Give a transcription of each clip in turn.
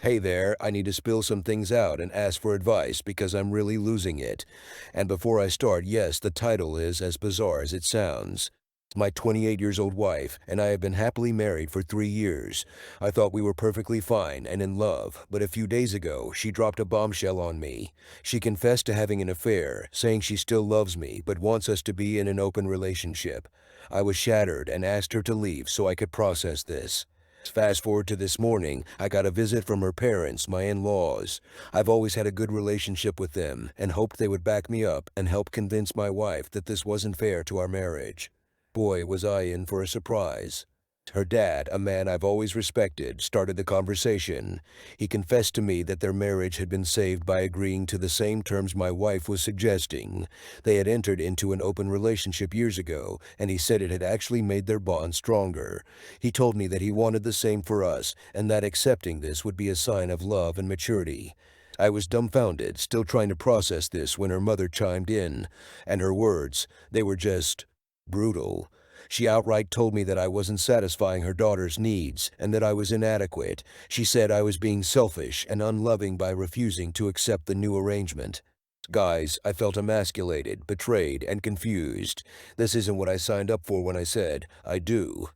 Hey there, I need to spill some things out and ask for advice because I'm really losing it. And before I start, yes, the title is as bizarre as it sounds. My 28 years old wife and I have been happily married for 3 years. I thought we were perfectly fine and in love, but a few days ago, she dropped a bombshell on me. She confessed to having an affair, saying she still loves me but wants us to be in an open relationship. I was shattered and asked her to leave so I could process this. Fast forward to this morning, I got a visit from her parents, my in-laws. I've always had a good relationship with them and hoped they would back me up and help convince my wife that this wasn't fair to our marriage. Boy, was I in for a surprise. Her dad, a man I've always respected, started the conversation. He confessed to me that their marriage had been saved by agreeing to the same terms my wife was suggesting. They had entered into an open relationship years ago, and he said it had actually made their bond stronger. He told me that he wanted the same for us, and that accepting this would be a sign of love and maturity. I was dumbfounded, still trying to process this when her mother chimed in, and her words, they were just brutal. She outright told me that I wasn't satisfying her daughter's needs and that I was inadequate. She said I was being selfish and unloving by refusing to accept the new arrangement. Guys, I felt emasculated, betrayed, and confused. This isn't what I signed up for when I said, I do.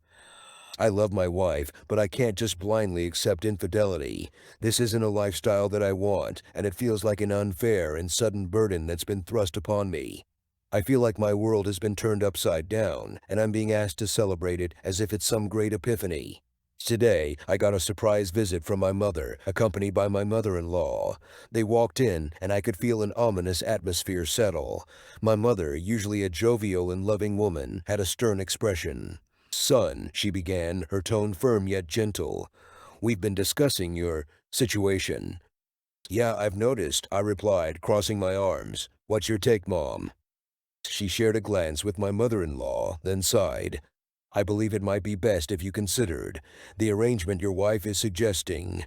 I love my wife, but I can't just blindly accept infidelity. This isn't a lifestyle that I want, and it feels like an unfair and sudden burden that's been thrust upon me. I feel like my world has been turned upside down, and I'm being asked to celebrate it as if it's some great epiphany. Today, I got a surprise visit from my mother, accompanied by my mother-in-law. They walked in, and I could feel an ominous atmosphere settle. My mother, usually a jovial and loving woman, had a stern expression. "Son," she began, her tone firm yet gentle, "we've been discussing your situation." "Yeah, I've noticed," I replied, crossing my arms. "What's your take, Mom?" She shared a glance with my mother-in-law, then sighed. "I believe it might be best if you considered the arrangement your wife is suggesting."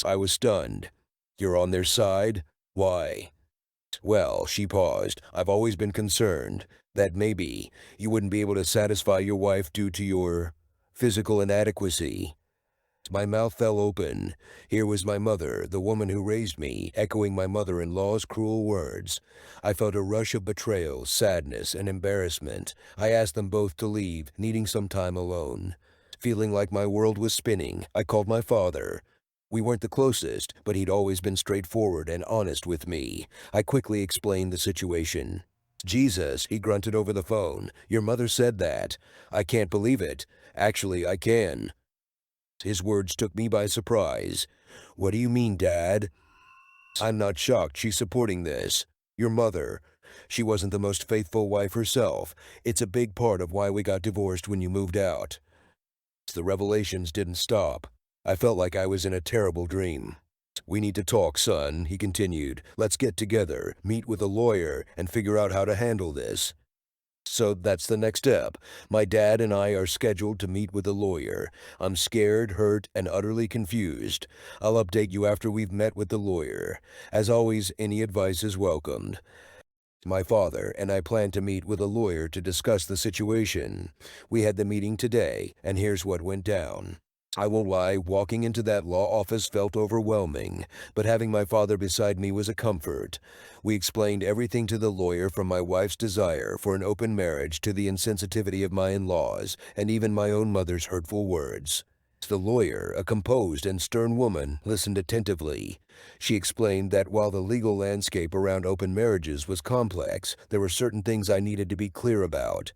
I was stunned. "You're on their side? Why?" "Well," she paused, "I've always been concerned that maybe you wouldn't be able to satisfy your wife due to your physical inadequacy." My mouth fell open. Here was my mother, the woman who raised me, echoing my mother-in-law's cruel words. I felt a rush of betrayal, sadness, and embarrassment. I asked them both to leave, needing some time alone. Feeling like my world was spinning, I called my father. We weren't the closest, but he'd always been straightforward and honest with me. I quickly explained the situation. "Jesus," he grunted over the phone, "your mother said that. I can't believe it. Actually, I can." His words took me by surprise. "What do you mean, Dad?" "I'm not shocked she's supporting this. Your mother, she wasn't the most faithful wife herself. It's a big part of why we got divorced when you moved out." The revelations didn't stop. I felt like I was in a terrible dream. "We need to talk, son," he continued. "Let's get together, meet with a lawyer, and figure out how to handle this." So that's the next step. My dad and I are scheduled to meet with a lawyer. I'm scared, hurt, and utterly confused. I'll update you after we've met with the lawyer. As always, any advice is welcomed. My father and I plan to meet with a lawyer to discuss the situation. We had the meeting today, and here's what went down. I won't lie, walking into that law office felt overwhelming, but having my father beside me was a comfort. We explained everything to the lawyer, from my wife's desire for an open marriage to the insensitivity of my in-laws, and even my own mother's hurtful words. The lawyer, a composed and stern woman, listened attentively. She explained that while the legal landscape around open marriages was complex, there were certain things I needed to be clear about.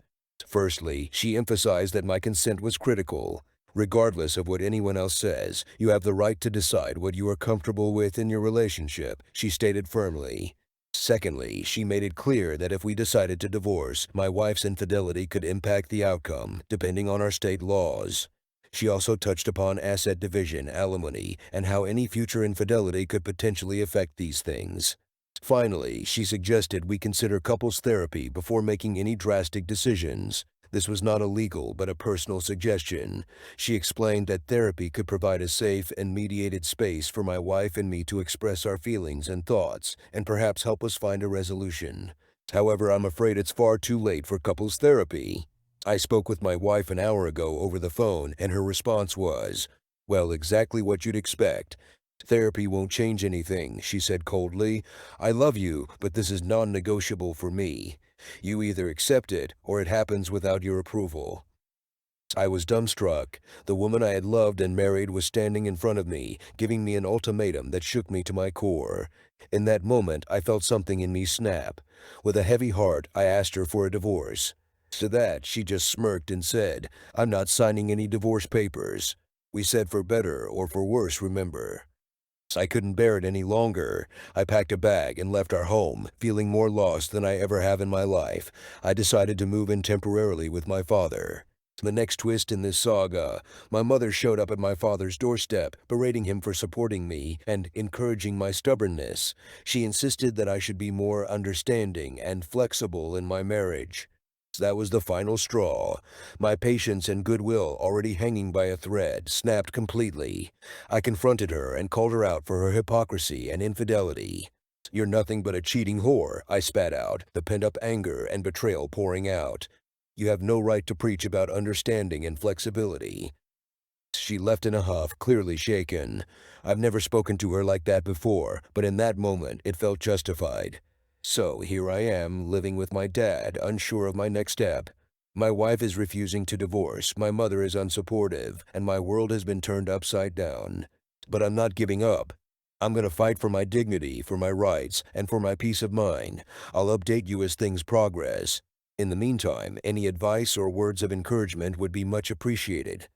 Firstly, she emphasized that my consent was critical. "Regardless of what anyone else says, you have the right to decide what you are comfortable with in your relationship," she stated firmly. Secondly, she made it clear that if we decided to divorce, my wife's infidelity could impact the outcome, depending on our state laws. She also touched upon asset division, alimony, and how any future infidelity could potentially affect these things. Finally, she suggested we consider couples therapy before making any drastic decisions. This was not illegal, but a personal suggestion. She explained that therapy could provide a safe and mediated space for my wife and me to express our feelings and thoughts, and perhaps help us find a resolution. However, I'm afraid it's far too late for couples therapy. I spoke with my wife an hour ago over the phone, and her response was, "Well, exactly what you'd expect." Therapy won't change anything, she said coldly. I love you, but this is non-negotiable for me. You either accept it or it happens without your approval. I was dumbstruck. The woman I had loved and married was standing in front of me, giving me an ultimatum that shook me to my core. In that moment, I felt something in me snap. With a heavy heart, I asked her for a divorce. To that, she just smirked and said, I'm not signing any divorce papers. We said for better or for worse, remember. I couldn't bear it any longer. I packed a bag and left our home, feeling more lost than I ever have in my life. I decided to move in temporarily with my father. The next twist in this saga, my mother showed up at my father's doorstep, berating him for supporting me and encouraging my stubbornness. She insisted that I should be more understanding and flexible in my marriage. That was the final straw. My patience and goodwill, already hanging by a thread, snapped completely. I confronted her and called her out for her hypocrisy and infidelity. You're nothing but a cheating whore, I spat out, the pent-up anger and betrayal pouring out. You have no right to preach about understanding and flexibility. She left in a huff, clearly shaken. I've never spoken to her like that before, but in that moment it felt justified. So here I am, living with my dad, unsure of my next step. My wife is refusing to divorce, my mother is unsupportive, and my world has been turned upside down. But I'm not giving up. I'm gonna fight for my dignity, for my rights, and for my peace of mind. I'll update you as things progress. In the meantime, any advice or words of encouragement would be much appreciated.